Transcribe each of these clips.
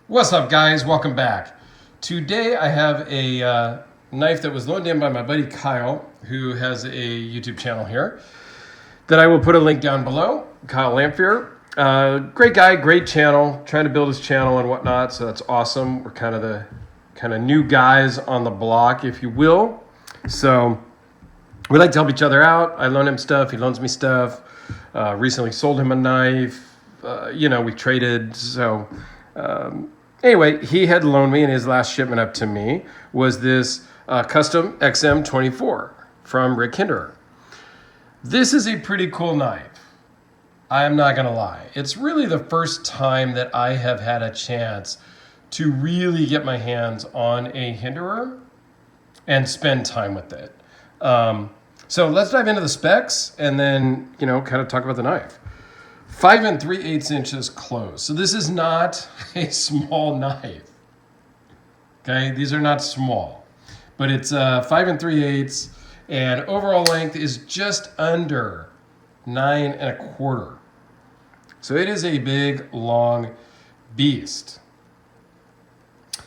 What's up, guys? Welcome back. Today I have a knife that was loaned in by my buddy Kyle, who has a YouTube channel here, that I will put a link down below. Kyle Lamphere. Great guy, great channel, trying to build his channel and whatnot, so that's awesome. We're kind of the new guys on the block, if you will. So we like to help each other out. I loan him stuff, he loans me stuff. Recently sold him a knife. We traded, so... Anyway, he had loaned me, and his last shipment up to me was this custom XM-24 from Hinderer. This is a pretty cool knife. I am not going to lie. It's really the first time that I have had a chance to really get my hands on a Hinderer and spend time with it. So let's dive into the specs and then, kind of talk about the knife. 5 3/8 inches closed. So this is not a small knife. Okay, these are not small, but it's 5 3/8, and overall length is just under 9 1/4. So it is a big, long beast.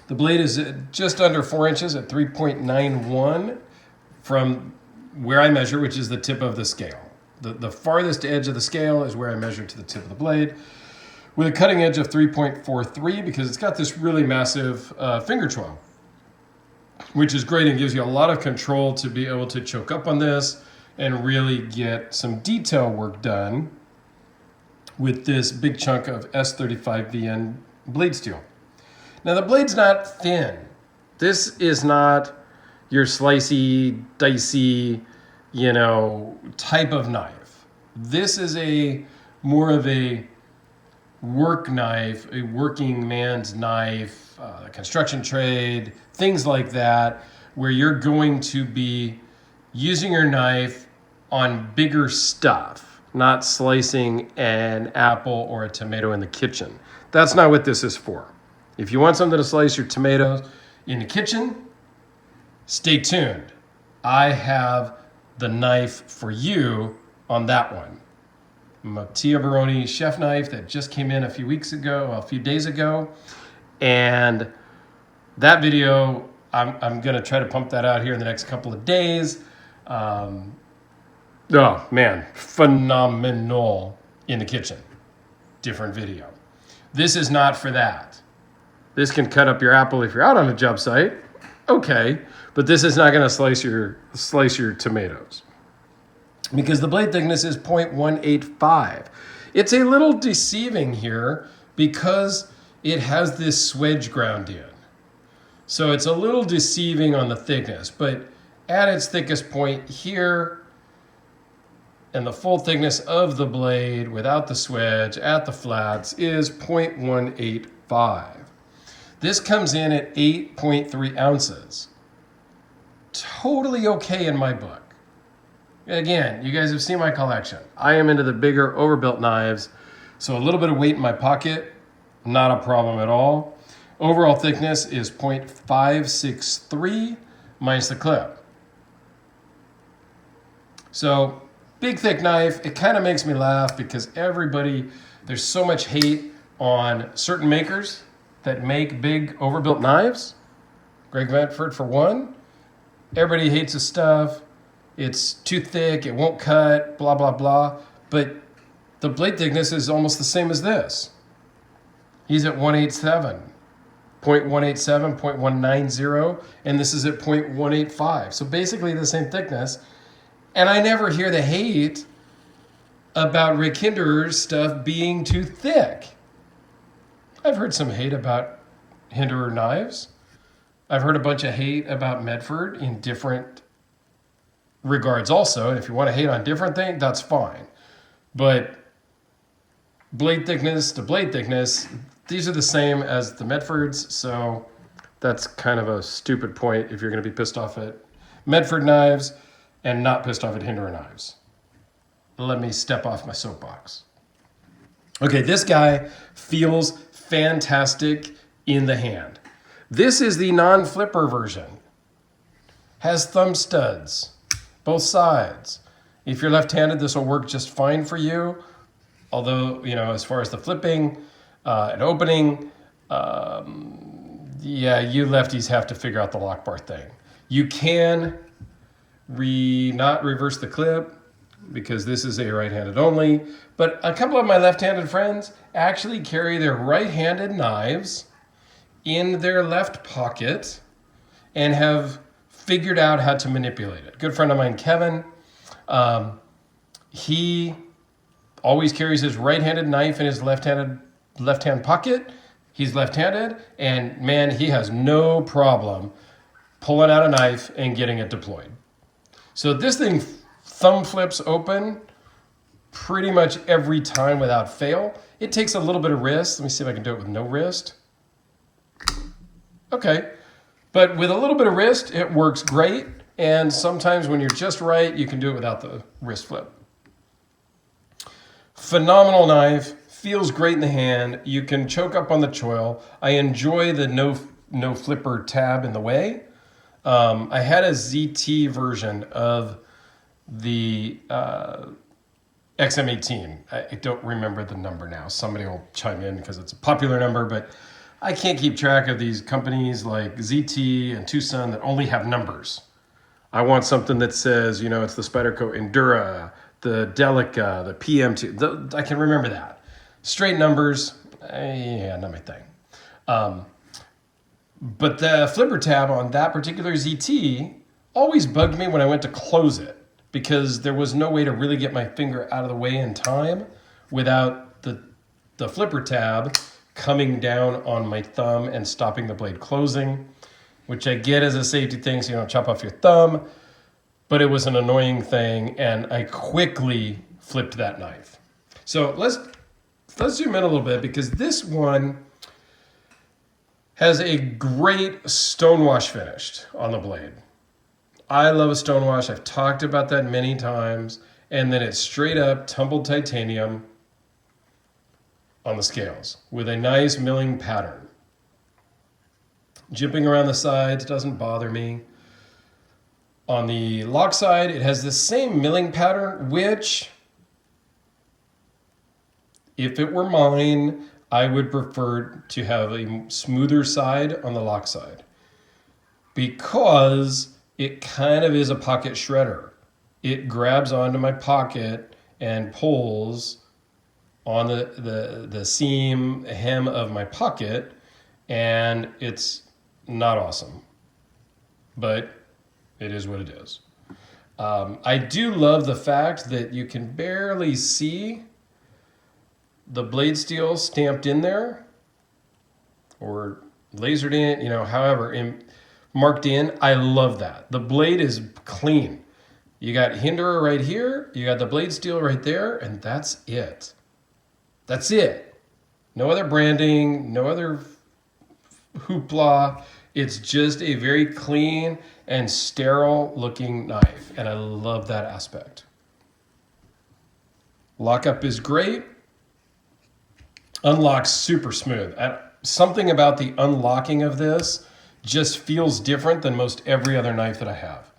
The blade is just under 4 inches at 3.91 from where I measure, which is the tip of the scale. The farthest edge of the scale is where I measure to the tip of the blade, with a cutting edge of 3.43 because it's got this really massive finger choil, which is great and gives you a lot of control to be able to choke up on this and really get some detail work done with this big chunk of S35VN blade steel. Now the blade's not thin. This is not your slicey, dicey, type of knife. This is more of a work knife, a working man's knife, construction trade, things like that, where you're going to be using your knife on bigger stuff, not slicing an apple or a tomato in the kitchen. That's not what this is for. If you want something to slice your tomatoes in the kitchen, stay tuned. I have the knife for you on that one. Mattia Baroni chef knife that just came in a few days ago. And that video, I'm gonna try to pump that out here in the next couple of days. Oh man, phenomenal in the kitchen. Different video. This is not for that. This can cut up your apple if you're out on a job site. Okay, but this is not going to slice your tomatoes because the blade thickness is 0.185. It's a little deceiving here because it has this swedge ground in. So it's a little deceiving on the thickness, but at its thickest point here and the full thickness of the blade without the swedge at the flats is 0.185. This comes in at 8.3 ounces. Totally okay in my book. Again, you guys have seen my collection. I am into the bigger overbuilt knives, so a little bit of weight in my pocket, not a problem at all. Overall thickness is 0.563 minus the clip. So, big thick knife. It kind of makes me laugh because there's so much hate on certain makers that make big overbuilt knives. Greg Ventford for one. Everybody hates his stuff. It's too thick, it won't cut, blah, blah, blah. But the blade thickness is almost the same as this. He's at 0.187, 0.190, and this is at 0.185. So basically the same thickness. And I never hear the hate about Rick Hinderer's stuff being too thick. I've heard some hate about Hinderer knives. I've heard a bunch of hate about Medford in different regards also. And if you want to hate on different things, that's fine. But blade thickness to blade thickness, these are the same as the Medfords. So that's kind of a stupid point if you're going to be pissed off at Medford knives and not pissed off at Hinderer knives. Let me step off my soapbox. Okay, this guy feels fantastic in the hand. This is the non-flipper version. Has thumb studs, both sides. If you're left-handed, this will work just fine for you. Although, as far as the flipping and opening, Yeah, you lefties have to figure out the lock bar thing. You can not reverse the clip because this is a right-handed only, but a couple of my left-handed friends actually carry their right-handed knives in their left pocket and have figured out how to manipulate it. Good friend of mine, Kevin, he always carries his right-handed knife in his left-hand pocket. He's left-handed, and man, he has no problem pulling out a knife and getting it deployed. So this thing thumb flips open pretty much every time without fail. It takes a little bit of wrist. Let me see if I can do it with no wrist. Okay, but with a little bit of wrist, it works great. And sometimes when you're just right, you can do it without the wrist flip. Phenomenal knife, feels great in the hand. You can choke up on the choil. I enjoy the no flipper tab in the way. I had a ZT version of the XM-18. I don't remember the number now. Somebody will chime in because it's a popular number, but I can't keep track of these companies like ZT and Tucson that only have numbers. I want something that says, you know, it's the Spyderco Hinderer, the Delica, the PM2. I can remember that. Straight numbers, yeah, not my thing. But the flipper tab on that particular ZT always bugged me when I went to close it because there was no way to really get my finger out of the way in time without the flipper tab coming down on my thumb and stopping the blade closing, which I get as a safety thing so you don't chop off your thumb, but it was an annoying thing and I quickly flipped that knife. So let's zoom in a little bit because this one has a great stonewash finish on the blade. I love a stonewash. I've talked about that many times. And then it's straight up tumbled titanium on the scales with a nice milling pattern. Jimping around the sides doesn't bother me. On the lock side, it has the same milling pattern, which, if it were mine, I would prefer to have a smoother side on the lock side because it kind of is a pocket shredder. It grabs onto my pocket and pulls on the seam hem of my pocket, and it's not awesome, but it is what it is. I do love the fact that you can barely see the blade steel stamped in there or lasered in, you know, however, marked in. I love that. The blade is clean. You got Hinderer right here, you got the blade steel right there, and that's it. That's it. No other branding, no other hoopla. It's just a very clean and sterile looking knife, and I love that aspect. Lockup is great. Unlocks super smooth. Something about the unlocking of this just feels different than most every other knife that I have.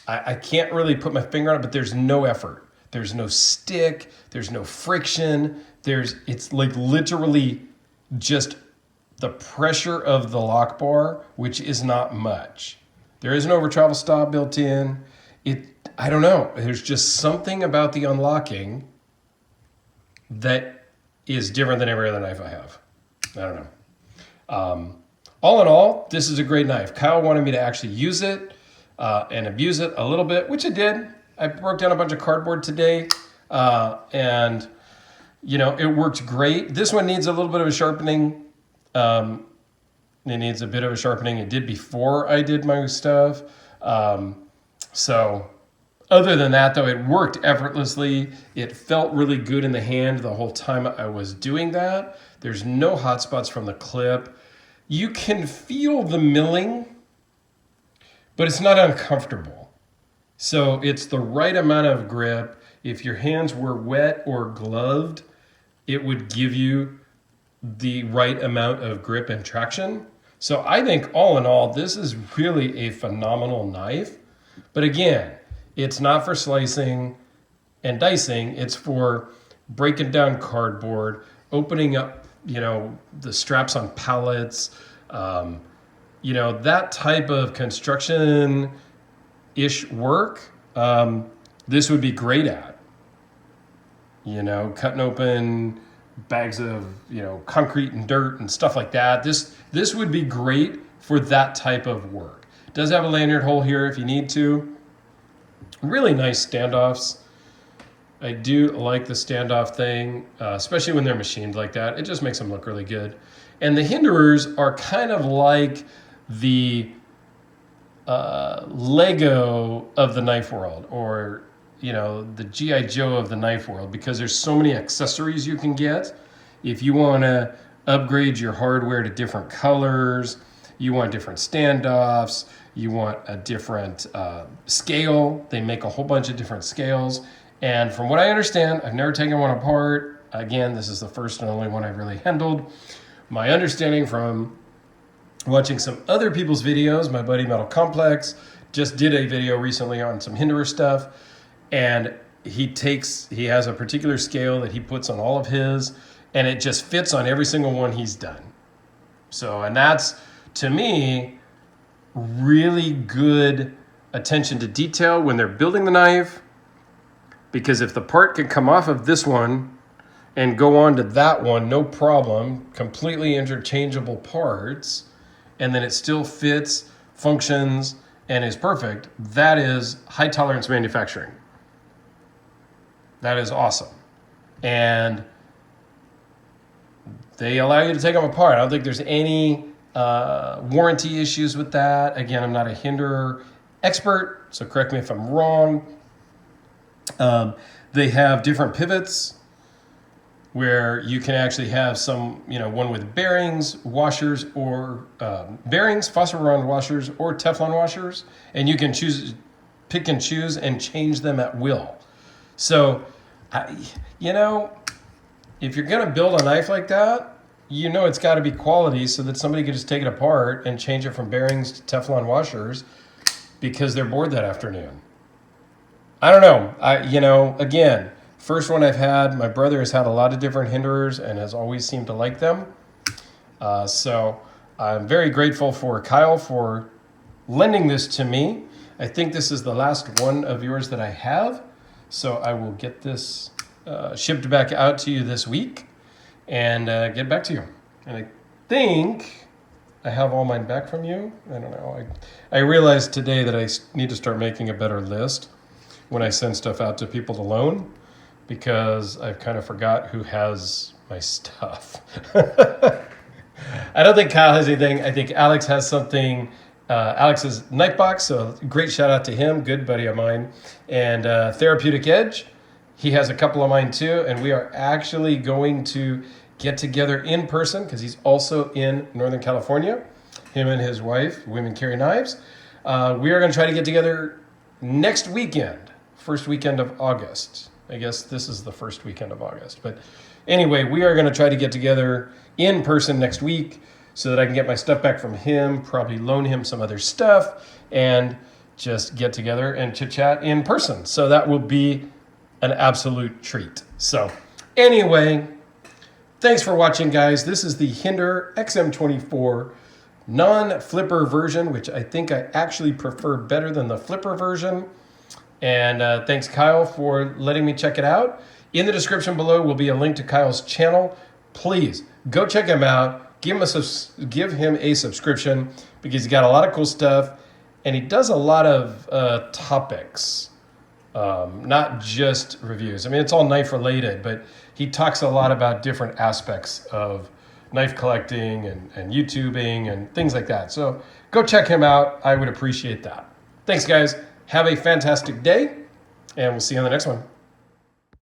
I can't really put my finger on it, but there's no effort. There's no stick. There's no friction. It's like literally just the pressure of the lock bar, which is not much. There is an over travel stop built in. I don't know. There's just something about the unlocking that is different than every other knife I have. I don't know. All in all, this is a great knife. Kyle wanted me to actually use it and abuse it a little bit, which I did. I broke down a bunch of cardboard today, and you know, it worked great. This one needs a little bit of a sharpening. It needs a bit of a sharpening. It did before I did my stuff. So other than that, though, it worked effortlessly. It felt really good in the hand the whole time I was doing that. There's no hot spots from the clip. You can feel the milling, but it's not uncomfortable. So it's the right amount of grip. If your hands were wet or gloved, it would give you the right amount of grip and traction. So I think all in all, this is really a phenomenal knife. But again, it's not for slicing and dicing. It's for breaking down cardboard, opening up, you know, the straps on pallets, you know, that type of construction-ish work, this would be great at. You know, cutting open bags of, you know, concrete and dirt and stuff like that. This would be great for that type of work. It does have a lanyard hole here if you need to. Really nice standoffs. I do like the standoff thing, especially when they're machined like that. It just makes them look really good. And the Hinderers are kind of like the Lego of the knife world, or, you know, the G.I. Joe of the knife world, because there's so many accessories you can get. If you want to upgrade your hardware to different colors, you want different standoffs, you want a different scale. They make a whole bunch of different scales. And from what I understand, I've never taken one apart. Again, this is the first and only one I've really handled. My understanding from watching some other people's videos, my buddy Metal Complex just did a video recently on some Hinderer stuff, and he has a particular scale that he puts on all of his, and it just fits on every single one he's done. So, and that's, to me, really good attention to detail when they're building the knife, because if the part can come off of this one and go on to that one, no problem, completely interchangeable parts, and then it still fits, functions, and is perfect, that is high tolerance manufacturing. That is awesome. And they allow you to take them apart. I don't think there's any warranty issues with that. Again, I'm not a Hinderer expert, so correct me if I'm wrong. They have different pivots where you can actually have some, you know, one with bearings, washers, or bearings, phosphor-round washers, or Teflon washers, and you can pick and choose and change them at will. So, you know, if you're going to build a knife like that, you know it's got to be quality so that somebody could just take it apart and change it from bearings to Teflon washers because they're bored that afternoon. I don't know. You know, again, first one I've had, my brother has had a lot of different Hinderers and has always seemed to like them. So I'm very grateful for Kyle for lending this to me. I think this is the last one of yours that I have. So I will get this shipped back out to you this week and get back to you. And I think I have all mine back from you. I don't know. I realized today that I need to start making a better list when I send stuff out to people to loan, because I've kind of forgot who has my stuff. I don't think Kyle has anything. I think Alex has something. Alex's knife box, so great shout out to him, good buddy of mine. And Therapeutic Edge, he has a couple of mine too, and we are actually going to get together in person because he's also in Northern California, him and his wife, Women Carry Knives. We are going to try to get together next weekend, first weekend of August. I guess this is the first weekend of August. But anyway, we are going to try to get together in person next week so that I can get my stuff back from him, probably loan him some other stuff, and just get together and chit-chat in person. So that will be an absolute treat. So anyway, thanks for watching, guys. This is the Hinderer XM-24 non-flipper version, which I think I actually prefer better than the flipper version. And thanks, Kyle, for letting me check it out. In the description below will be a link to Kyle's channel. Please go check him out. Give him a subscription because he's got a lot of cool stuff. And he does a lot of topics, not just reviews. I mean, it's all knife related, but he talks a lot about different aspects of knife collecting and YouTubing and things like that. So go check him out. I would appreciate that. Thanks, guys. Have a fantastic day, and we'll see you on the next one.